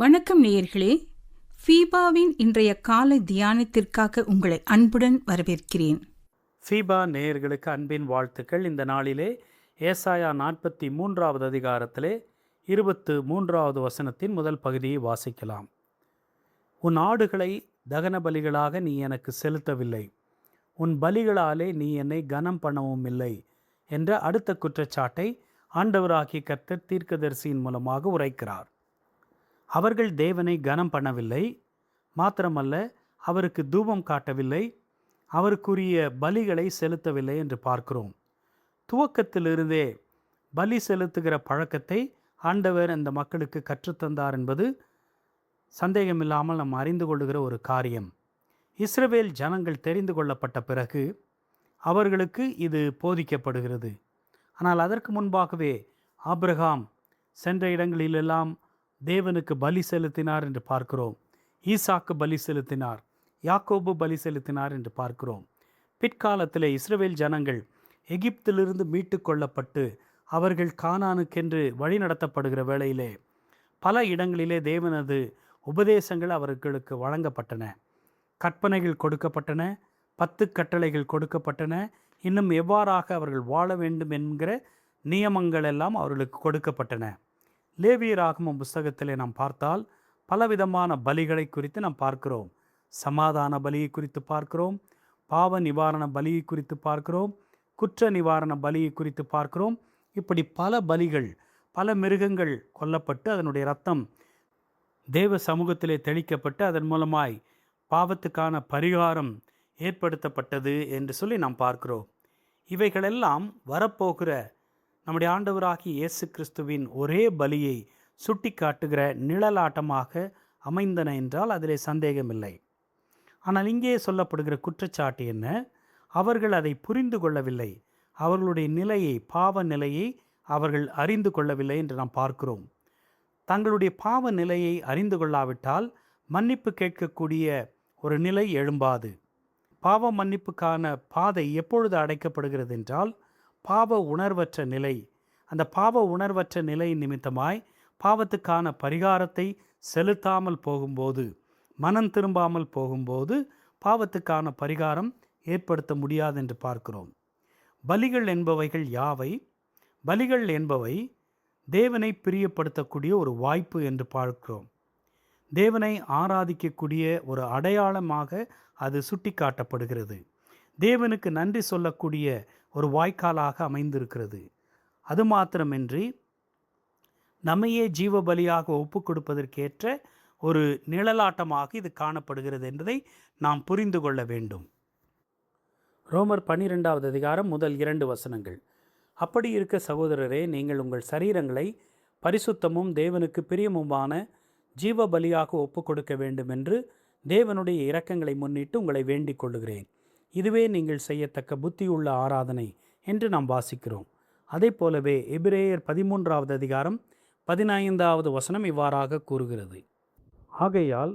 வணக்கம் நேயர்களே. ஃபீபாவின் இன்றைய காலை தியானத்திற்காக உங்களை அன்புடன் வரவேற்கிறேன். ஃபீபா நேயர்களுக்கு அன்பின் வாழ்த்துக்கள். இந்த நாளிலே ஏசாயா 43வது அதிகாரத்திலே 23வது வசனத்தின் முதல் பகுதியை வாசிக்கலாம். உன் ஆடுகளை தகன பலிகளாக நீ எனக்கு செலுத்தவில்லை, உன் பலிகளாலே நீ என்னை கனம் பண்ணவும் இல்லை என்ற அடுத்த குற்றச்சாட்டை ஆண்டவராகிய கர்த்தர் தீர்க்கதரிசியின் மூலமாக உரைக்கிறார். அவர்கள் தேவனை கனம் பண்ணவில்லை, மாத்திரமல்ல அவருக்கு தூபம் காட்டவில்லை, அவருக்குரிய பலிகளை செலுத்தவில்லை என்று பார்க்கிறோம். துவக்கத்திலிருந்தே பலி செலுத்துகிற பழக்கத்தை ஆண்டவர் அந்த மக்களுக்கு கற்றுத்தந்தார் என்பது சந்தேகமில்லாமல் நாம் அறிந்து கொள்ளுகிற ஒரு காரியம். இஸ்ரவேல் ஜனங்கள் தெரிந்து கொள்ளப்பட்ட பிறகு அவர்களுக்கு இது போதிக்கப்படுகிறது. ஆனால் அதற்கு முன்பாகவே ஆபிரகாம் சென்ற இடங்களிலெல்லாம் தேவனுக்கு பலி செலுத்தினார் என்று பார்க்கிறோம். ஈசாக்கு பலி செலுத்தினார், யாக்கோபு பலி செலுத்தினார் என்று பார்க்கிறோம். பிற்காலத்தில் இஸ்ரவேல் ஜனங்கள் எகிப்திலிருந்து மீட்டு கொள்ளப்பட்டு அவர்கள் கானானுக்கென்று வழி நடத்தப்படுகிற வேளையிலே பல இடங்களிலே தேவனது உபதேசங்கள் அவர்களுக்கு வழங்கப்பட்டன, கற்பனைகள் கொடுக்கப்பட்டன, 10 கட்டளைகள் கொடுக்கப்பட்டன. இன்னும் எவ்வாறாக அவர்கள் வாழ வேண்டும் என்கிற நியமங்கள் எல்லாம் அவர்களுக்கு கொடுக்கப்பட்டன. லேவியராகமம் புஸ்தகத்திலே நாம் பார்த்தால் பலவிதமான பலிகளை குறித்து நாம் பார்க்கிறோம். சமாதான பலியை குறித்து பார்க்கிறோம், பாவ நிவாரண பலியை குறித்து பார்க்கிறோம், குற்ற நிவாரண பலியை குறித்து பார்க்கிறோம். இப்படி பல பலிகள், பல மிருகங்கள் கொல்லப்பட்டு அதனுடைய இரத்தம் தேவ சமூகத்திலே தெளிக்கப்பட்டு அதன் மூலமாய் பாவத்துக்கான பரிகாரம் ஏற்படுத்தப்பட்டது என்று சொல்லி நாம் பார்க்கிறோம். இவைகளெல்லாம் வரப்போகிற நம்முடைய ஆண்டவராகிய இயேசு கிறிஸ்துவின் ஒரே பலியை சுட்டி காட்டுகிற நிழலாட்டமாக அமைந்தன என்றால் அதிலே சந்தேகமில்லை. ஆனால் இங்கே சொல்லப்படுகிற குற்றச்சாட்டு என்ன? அவர்கள் அதை புரிந்து கொள்ளவில்லை, அவர்களுடைய நிலையை, பாவ நிலையை அவர்கள் அறிந்து கொள்ளவில்லை என்று நாம் பார்க்கிறோம். தங்களுடைய பாவ நிலையை அறிந்து கொள்ளாவிட்டால் மன்னிப்பு கேட்கக்கூடிய ஒரு நிலை எழும்பாது. பாவ மன்னிப்புக்கான பாதை எப்பொழுது அடைக்கப்படுகிறது என்றால் பாவ உணர்வற்ற நிலை. அந்த பாவ உணர்வற்ற நிலை நிமித்தமாய் பாவத்துக்கான பரிகாரத்தை செலுத்தாமல் போகும்போது, மனம் திரும்பாமல் போகும்போது பாவத்துக்கான பரிகாரம் ஏற்படுத்த முடியாது என்று பார்க்கிறோம். பலிகள் என்பவைகள் யாவை? பலிகள் என்பவை தேவனை பிரியப்படுத்தக்கூடிய ஒரு வாய்ப்பு என்று பார்க்கிறோம். தேவனை ஆராதிக்கக்கூடிய ஒரு அடையாளமாக அது சுட்டி காட்டப்படுகிறது. தேவனுக்கு நன்றி சொல்லக்கூடிய ஒரு வாய்க்காலாக அமைந்திருக்கிறது. அது மாத்திரமின்றி நம்மையே ஜீவ பலியாக ஒப்பு கொடுப்பதற்கேற்ற ஒரு நிழலாட்டமாக இது காணப்படுகிறது என்பதை நாம் புரிந்து கொள்ள வேண்டும். ரோமர் 12வது அதிகாரம் முதல் 2 வசனங்கள். அப்படி இருக்க சகோதரரே, நீங்கள் உங்கள் சரீரங்களை பரிசுத்தமும் தேவனுக்கு பிரியமுமான ஜீவ பலியாக ஒப்பு கொடுக்க வேண்டும் என்று தேவனுடைய இரக்கங்களை முன்னிட்டு உங்களை வேண்டிக் கொள்ளுகிறேன். இதுவே நீங்கள் செய்யத்தக்க புத்தியுள்ள ஆராதனை என்று நாம் வாசிக்கிறோம். அதே போலவே எபிரேயர் 13வது அதிகாரம் 15வது வசனம் இவ்வாறாக கூறுகிறது. ஆகையால்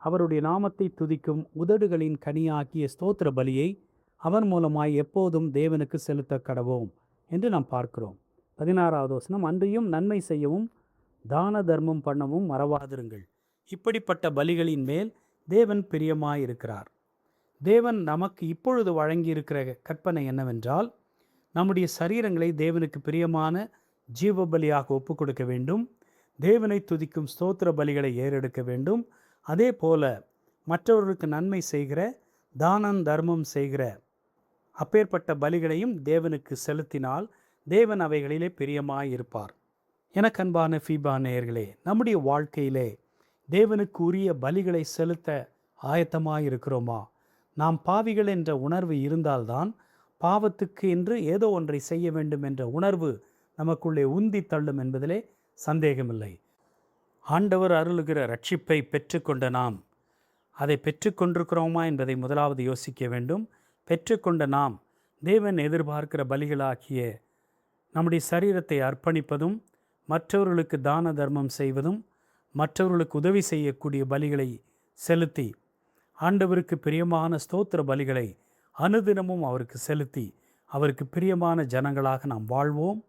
அவருடைய நாமத்தை துதிக்கும் உதடுகளின் கனியாக்கிய ஸ்தோத்திர பலியை அவர் மூலமாய் எப்போதும் தேவனுக்கு செலுத்த கடவோம் என்று நாம் பார்க்கிறோம். 16வது வசனம், அன்றியும் நன்மை செய்யவும் தான தர்மம் பண்ணவும் மறவாதிருங்கள். இப்படிப்பட்ட பலிகளின் மேல் தேவன் பிரியமாயிருக்கிறார். தேவன் நமக்கு இப்பொழுது வழங்கியிருக்கிற கற்பனை என்னவென்றால், நம்முடைய சரீரங்களை தேவனுக்கு பிரியமான ஜீவ பலியாக ஒப்பு கொடுக்க வேண்டும், தேவனை துதிக்கும் ஸ்தோத்திர பலிகளை ஏறெடுக்க வேண்டும். அதே போல மற்றவர்களுக்கு நன்மை செய்கிற, தானம் தர்மம் செய்கிற அப்பேற்பட்ட பலிகளையும் தேவனுக்கு செலுத்தினால் தேவன் அவைகளிலே பிரியமாயிருப்பார். எனக்கு அன்பான ஃபீபா நேயர்களே, நம்முடைய வாழ்க்கையிலே தேவனுக்கு உரிய பலிகளை செலுத்த ஆயத்தமாயிருக்கிறோமா? நாம் பாவிகள் என்ற உணர்வு இருந்தால்தான் பாவத்துக்கு என்று ஏதோ ஒன்றை செய்ய வேண்டும் என்ற உணர்வு நமக்குள்ளே உந்தி தள்ளும் என்பதிலே சந்தேகமில்லை. ஆண்டவர் அருளுகிற ரட்சிப்பை பெற்றுக்கொண்ட நாம் அதை பெற்றுக்கொண்டிருக்கிறோமா என்பதை முதலாவது யோசிக்க வேண்டும். பெற்றுக்கொண்ட நாம் தேவன் எதிர்பார்க்கிற பலிகளாகிய நம்முடைய சரீரத்தை அர்ப்பணிப்பதும், மற்றவர்களுக்கு தான தர்மம் செய்வதும், மற்றவர்களுக்கு உதவி செய்யக்கூடிய பலிகளை செலுத்தி ஆண்டவருக்கு பிரியமான ஸ்தோத்திர பலிகளை அனுதினமும் அவருக்கு செலுத்தி அவருக்கு பிரியமான ஜனங்களாக நாம் வாழ்வோம்.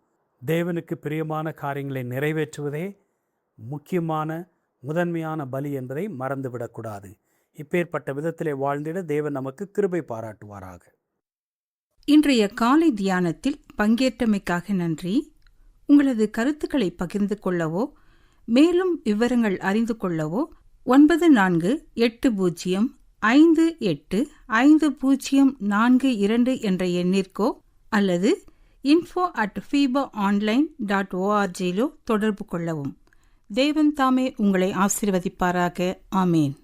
தேவனுக்கு பிரியமான காரியங்களை நிறைவேற்றுவதே முக்கியமான முதன்மையான பலி என்பதை மறந்துவிடக்கூடாது. இப்பேற்பட்ட விதத்திலே வாழ்ந்திட தேவன் நமக்கு கிருபை பாராட்டுவாராக. இன்றைய காலை தியானத்தில் பங்கேற்றமைக்காக நன்றி. உங்களது கருத்துக்களை பகிர்ந்து கொள்ளவோ மேலும் விவரங்கள் அறிந்து கொள்ளவோ 9458505042 என்ற எண்ணிற்கோ அல்லது info@fibaonline.org தொடர்பு கொள்ளவும். தேவன் தாமே உங்களை ஆசீர்வதிப்பாராக. ஆமேன்.